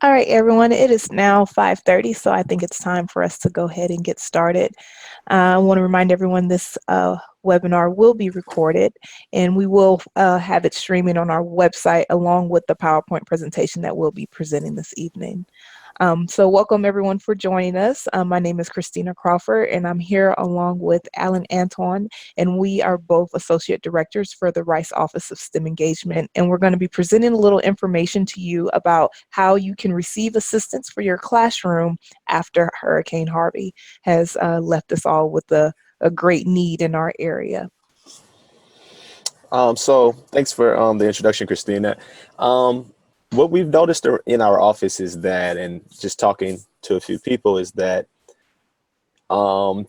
All right, everyone, it is now 5:30, so I think it's time for us to go ahead and get started. I want to remind everyone this webinar will be recorded, and we will have it streaming on our website along with the PowerPoint presentation that we'll be presenting this evening. So welcome everyone for joining us. My name is Christina Crawford, and I'm here along with Alan Anton, and we are both Associate Directors for the Rice Office of STEM Engagement, and we're going to be presenting a little information to you about how you can receive assistance for your classroom after Hurricane Harvey has left us all with a great need in our area. So thanks for the introduction, Christina. What we've noticed in our office is that, and just talking to a few people, is that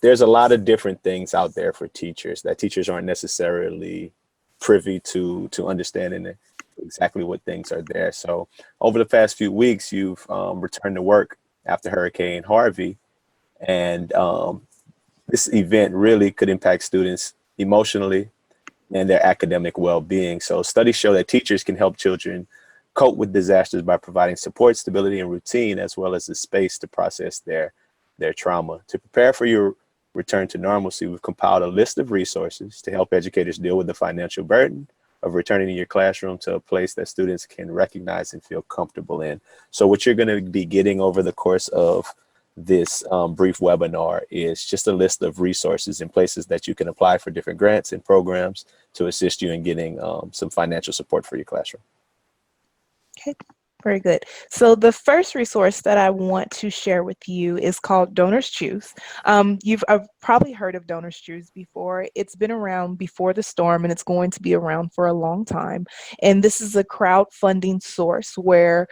there's a lot of different things out there for teachers that teachers aren't necessarily privy to understanding exactly what things are there. So over the past few weeks, you've returned to work after Hurricane Harvey, and this event really could impact students emotionally and their academic well-being. So studies show that teachers can help children cope with disasters by providing support, stability, and routine, as well as the space to process their trauma. To prepare for your return to normalcy, we've compiled a list of resources to help educators deal with the financial burden of returning to your classroom to a place that students can recognize and feel comfortable in. So what you're going to be getting over the course of this brief webinar is just a list of resources and places that you can apply for different grants and programs to assist you in getting some financial support for your classroom. Okay. Very good. So the first resource that I want to share with you is called Donors Choose. You've probably heard of Donors Choose before. It's been around before the storm, and it's going to be around for a long time. And this is a crowdfunding source where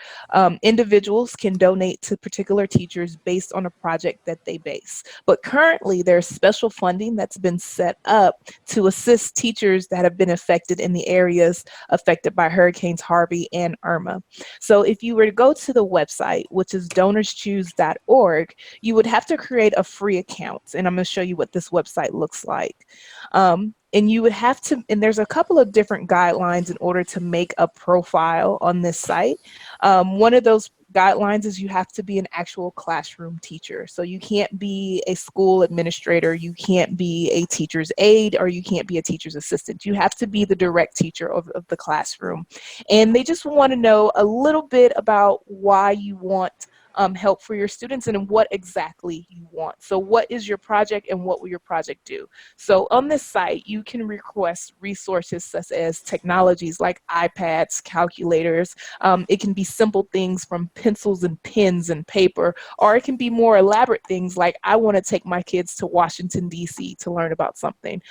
individuals can donate to particular teachers based on a project that they base. But currently, there's special funding that's been set up to assist teachers that have been affected in the areas affected by Hurricanes Harvey and Irma. So if you were to go to the website, which is donorschoose.org, you would have to create a free account. And I'm going to show you what this website looks like. And you would have to, and there's a couple of different guidelines in order to make a profile on this site. One of those guidelines is you have to be an actual classroom teacher. So you can't be a school administrator, you can't be a teacher's aide, or you can't be a teacher's assistant. You have to be the direct teacher of the classroom. And they just want to know a little bit about why you want help for your students and what exactly you want. So what is your project and what will your project do? So on this site, you can request resources such as technologies like iPads, calculators. It can be simple things from pencils and pens and paper, or it can be more elaborate things like I want to take my kids to Washington, D.C. to learn about something.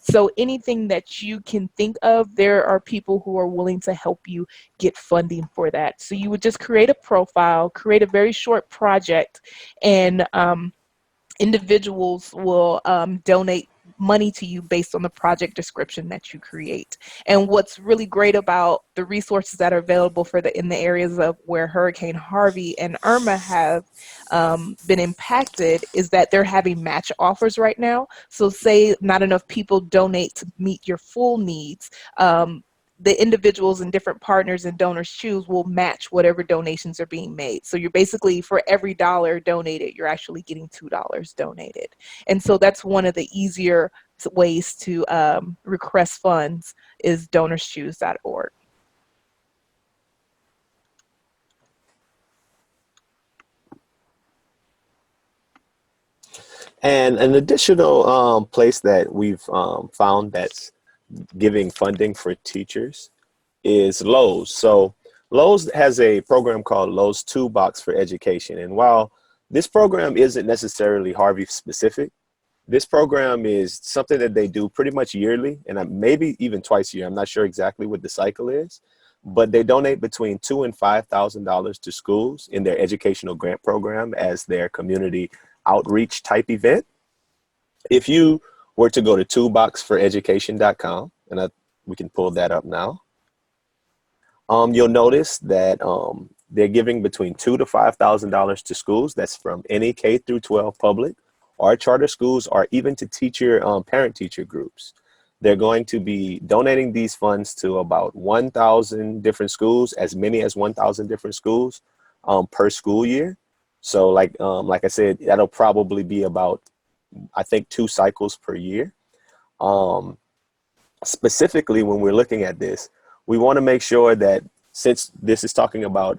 So anything that you can think of, there are people who are willing to help you get funding for that. So you would just create a profile, create a very short project, and individuals will donate money to you based on the project description that you create. And what's really great about the resources that are available for in the areas of where Hurricane Harvey and Irma have been impacted is that they're having match offers right now. So say not enough people donate to meet your full needs, the individuals and different partners and Donors Choose will match whatever donations are being made. So you're basically, for every dollar donated, you're actually getting $2 donated. And so that's one of the easier ways to request funds is donorschoose.org. And an additional place that we've found that's giving funding for teachers is Lowe's. So Lowe's has a program called Lowe's Toolbox for Education. And while this program isn't necessarily Harvey specific, this program is something that they do pretty much yearly and maybe even twice a year. I'm not sure exactly what the cycle is, but they donate between $2,000 and $5,000 to schools in their educational grant program as their community outreach type event. If you were to go to toolboxforeducation.com, and we can pull that up now, you'll notice that they're giving between $2,000 to $5,000 to schools. That's from any K through 12 public or charter schools, or even to teacher parent-teacher groups. They're going to be donating these funds to about 1,000 different schools, as many as 1,000 different schools per school year. So like I said, that'll probably be about, I think, 2 cycles per year. Um, Specifically, when we're looking at this, we want to make sure that, since this is talking about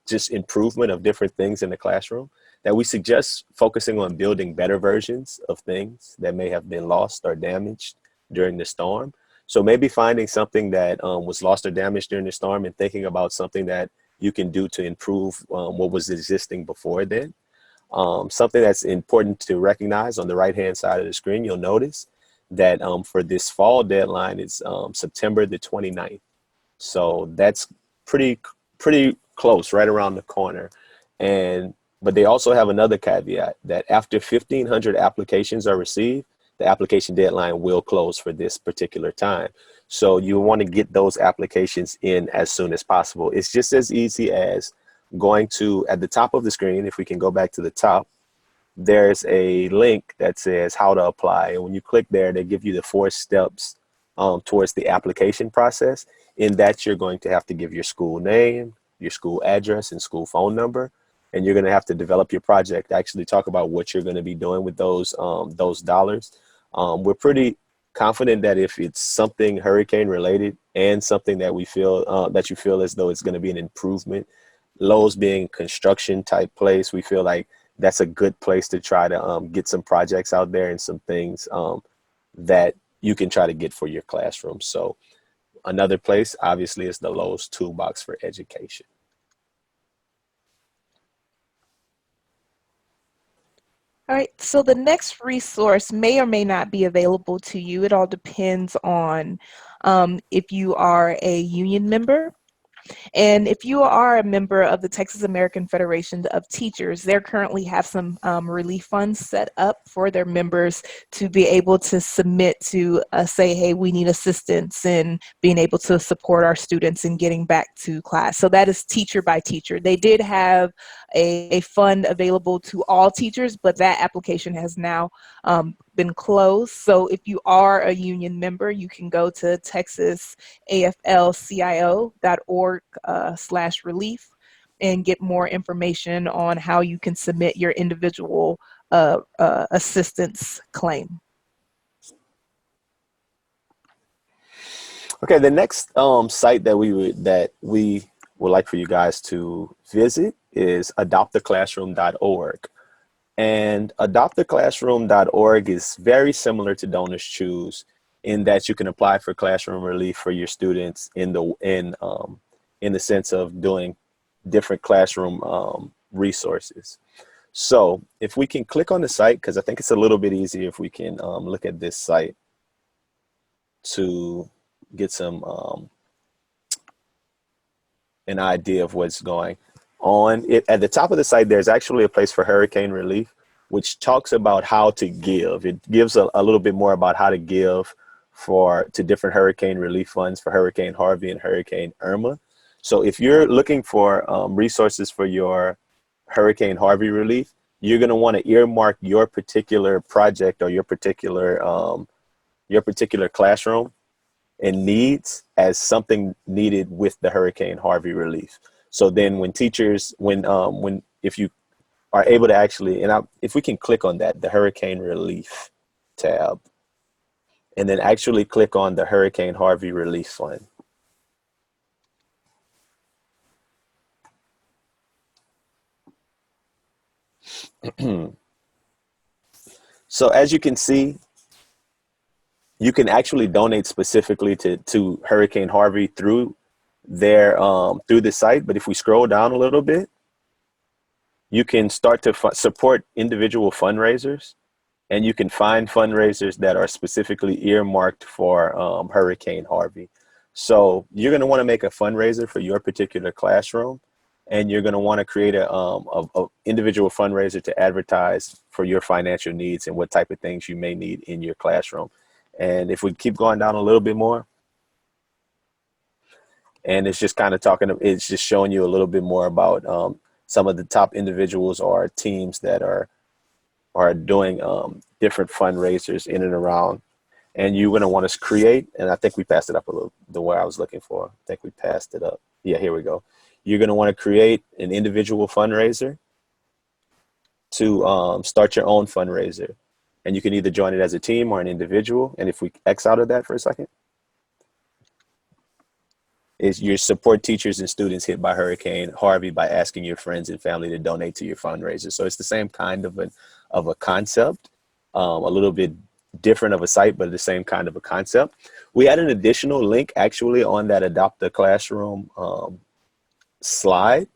just improvement of different things in the classroom, that we suggest focusing on building better versions of things that may have been lost or damaged during the storm. So maybe finding something that was lost or damaged during the storm and thinking about something that you can do to improve what was existing before then. Something that's important to recognize: on the right-hand side of the screen, you'll notice that for this fall deadline, it's September the 29th. So that's pretty pretty close, right around the corner. And but they also have another caveat that after 1,500 applications are received, the application deadline will close for this particular time. So you want to get those applications in as soon as possible. It's just as easy as going to, at the top of the screen, if we can go back to the top, there's a link that says how to apply. And when you click there, they give you the 4 steps towards the application process. In that, you're going to have to give your school name, your school address, and school phone number. And you're going to have to develop your project, actually talk about what you're going to be doing with those dollars. We're pretty confident that if it's something hurricane related and something that we feel that you feel as though it's going to be an improvement, Lowe's being a construction type place, we feel like that's a good place to try to get some projects out there and some things that you can try to get for your classroom. So another place, obviously, is the Lowe's Toolbox for Education. All right, so the next resource may or may not be available to you. It all depends on if you are a union member. And if you are a member of the Texas American Federation of Teachers, they currently have some relief funds set up for their members to be able to submit to say, hey, we need assistance in being able to support our students in getting back to class. So that is teacher by teacher. They did have a fund available to all teachers, but that application has now been closed. So if you are a union member, you can go to texasaflcio.org /relief and get more information on how you can submit your individual assistance claim. Okay, the next site that we would like for you guys to visit is adopttheclassroom.org. And adopttheclassroom.org is very similar to Donors Choose in that you can apply for classroom relief for your students in the sense of doing different classroom resources. So if we can click on the site, because I think it's a little bit easier if we can look at this site to get some an idea of what's going on. At the top of the site, there's actually a place for hurricane relief, which talks about how to give. It gives a little bit more about how to give to different hurricane relief funds for Hurricane Harvey and Hurricane Irma. So if you're looking for resources for your Hurricane Harvey relief, you're going to want to earmark your particular project or your particular classroom and needs as something needed with the Hurricane Harvey relief. So then when teachers, if you are able to actually, if we can click on that, the Hurricane Relief tab, and then actually click on the Hurricane Harvey Relief Fund. So as you can see, you can actually donate specifically to Hurricane Harvey through through the site. But if we scroll down a little bit, you can start to support individual fundraisers, and you can find fundraisers that are specifically earmarked for Hurricane Harvey. So you're going to want to make a fundraiser for your particular classroom, and you're going to want to create a individual fundraiser to advertise for your financial needs and what type of things you may need in your classroom. And if we keep going down a little bit more, and it's just kind of it's just showing you a little bit more about some of the top individuals or teams that are doing different fundraisers in and around. And you're going to want to create, and I think we passed it up a little, the way I was looking for. I think we passed it up. Yeah, here we go. You're going to want to create an individual fundraiser to start your own fundraiser. And you can either join it as a team or an individual. And if we X out of that for a second, is your support teachers and students hit by Hurricane Harvey by asking your friends and family to donate to your fundraiser. So it's the same kind of a concept, a little bit different of a site, but the same kind of a concept. We had an additional link actually on that Adopt a Classroom slide,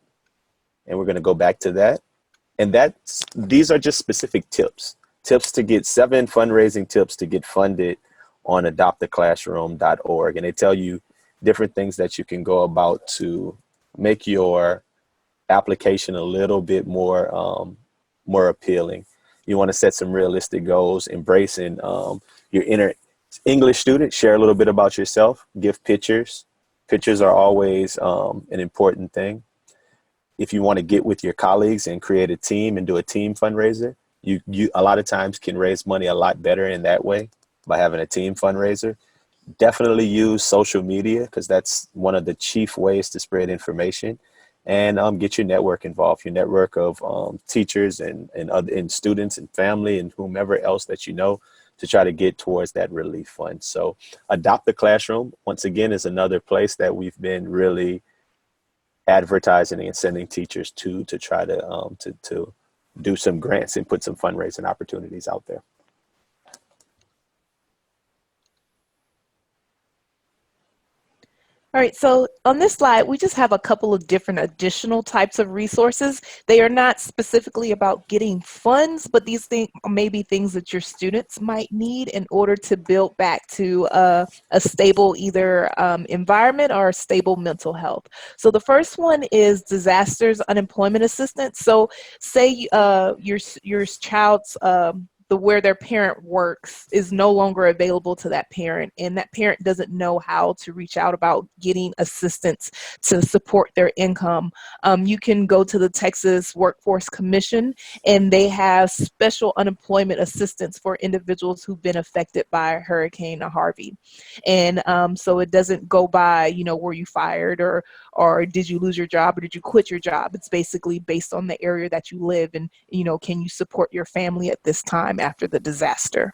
and we're going to go back to that. And these are just specific tips to get 7 fundraising tips to get funded on adoptaclassroom.org. And they tell you different things that you can go about to make your application a little bit more appealing. You want to set some realistic goals, embracing your inner English student, share a little bit about yourself, give pictures. Pictures are always an important thing. If you want to get with your colleagues and create a team and do a team fundraiser, you a lot of times can raise money a lot better in that way by having a team fundraiser. Definitely use social media because that's one of the chief ways to spread information, and get your network involved, your network of teachers and students and family and whomever else that you know to try to get towards that relief fund. So Adopt the Classroom, once again, is another place that we've been really advertising and sending teachers to try to do some grants and put some fundraising opportunities out there. All right, so on this slide, we just have a couple of different additional types of resources. They are not specifically about getting funds, but these things may be things that your students might need in order to build back to a stable either environment or stable mental health. So the first one is disasters unemployment assistance. So say your child's where their parent works is no longer available to that parent, and that parent doesn't know how to reach out about getting assistance to support their income. You can go to the Texas Workforce Commission, and they have special unemployment assistance for individuals who've been affected by Hurricane Harvey. And so it doesn't go by, were you fired or did you lose your job or did you quit your job? It's basically based on the area that you live and, can you support your family at this time after the disaster?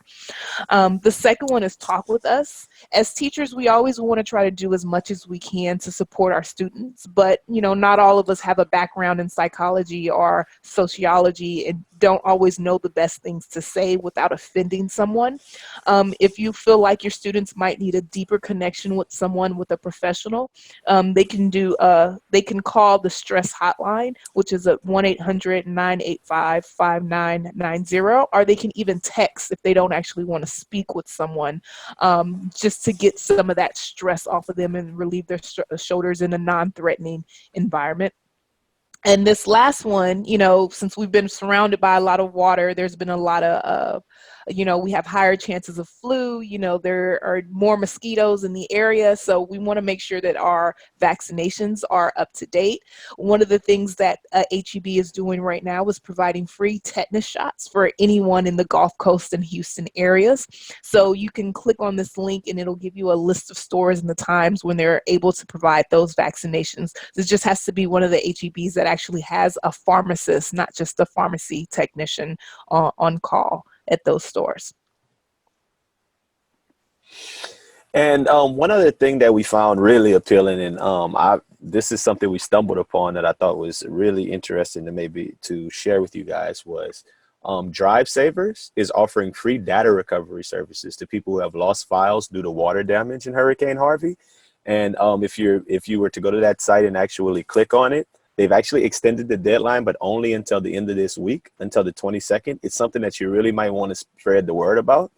The second one is talk with us. As teachers, we always want to try to do as much as we can to support our students, but not all of us have a background in psychology or sociology and don't always know the best things to say without offending someone. If you feel like your students might need a deeper connection with someone, with a professional, they can call the stress hotline, which is at 1-800-985-5990, or they can even text if they don't actually want to speak with someone, just to get some of that stress off of them and relieve their shoulders in a non-threatening environment. And this last one, since we've been surrounded by a lot of water, there's been a lot of, we have higher chances of flu, there are more mosquitoes in the area. So we want to make sure that our vaccinations are up to date. One of the things that HEB is doing right now is providing free tetanus shots for anyone in the Gulf Coast and Houston areas. So you can click on this link and it'll give you a list of stores and the times when they're able to provide those vaccinations. This just has to be one of the HEBs that actually has a pharmacist, not just a pharmacy technician on call at those stores. And one other thing that we found really appealing, and this is something we stumbled upon that I thought was really interesting to maybe to share with you guys, was Drive Savers is offering free data recovery services to people who have lost files due to water damage in Hurricane Harvey. And if you were to go to that site and actually click on it, they've actually extended the deadline, but only until the end of this week, until the 22nd. It's something that you really might want to spread the word about.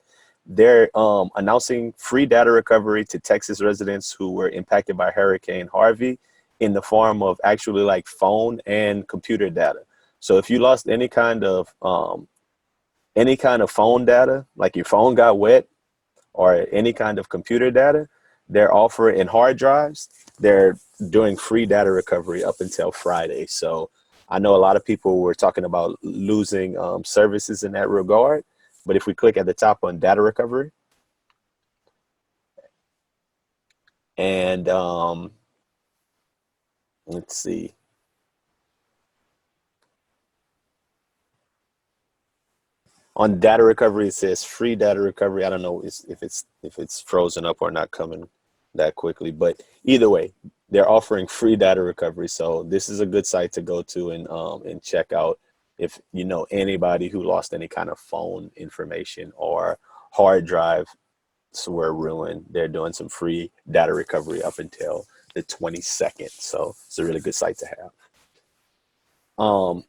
They're announcing free data recovery to Texas residents who were impacted by Hurricane Harvey in the form of actually like phone and computer data. So if you lost any kind of phone data, like your phone got wet or any kind of computer data, they're offering in hard drives, they're doing free data recovery up until Friday. So I know a lot of people were talking about losing services in that regard. But if we click at the top on data recovery and Let's see. On data recovery, it says free data recovery. I don't know if it's frozen up or not coming that quickly, but either way, they're offering free data recovery. So this is a good site to go to and check out if you know anybody who lost any kind of phone information or hard drive were ruined. They're doing some free data recovery up until the 22nd. So it's a really good site to have. Um,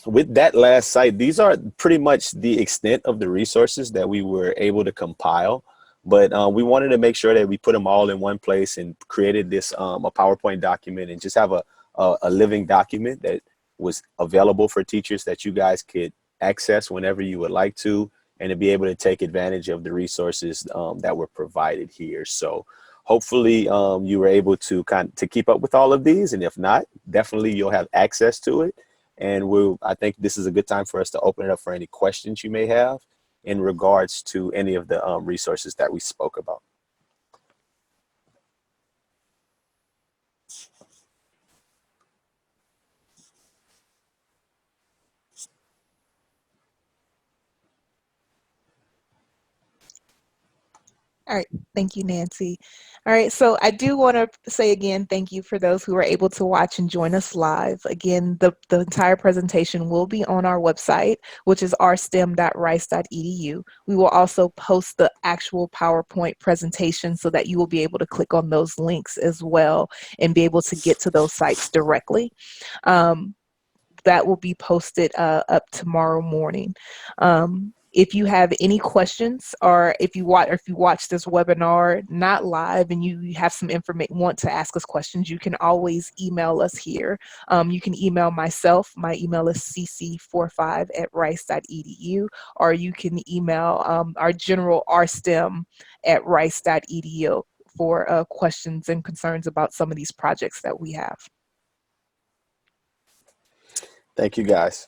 with that last site, these are pretty much the extent of the resources that we were able to compile. But we wanted to make sure that we put them all in one place and created this a PowerPoint document and just have a living document that was available for teachers that you guys could access whenever you would like to, and to be able to take advantage of the resources that were provided here. So hopefully you were able to to keep up with all of these, and if not, definitely you'll have access to it. And I think this is a good time for us to open it up for any questions you may have in regards to any of the resources that we spoke about. All right. Thank you, Nancy. All right. So I do want to say again, thank you for those who were able to watch and join us live. Again, the entire presentation will be on our website, which is rstem.rice.edu. We will also post the actual PowerPoint presentation so that you will be able to click on those links as well and be able to get to those sites directly. Um, that will be posted up tomorrow morning. If you have any questions, or if you watch this webinar not live and you have some information, want to ask us questions, you can always email us here. You can email myself. My email is cc45@rice.edu, or you can email our general rstem@rice.edu for questions and concerns about some of these projects that we have. Thank you, guys.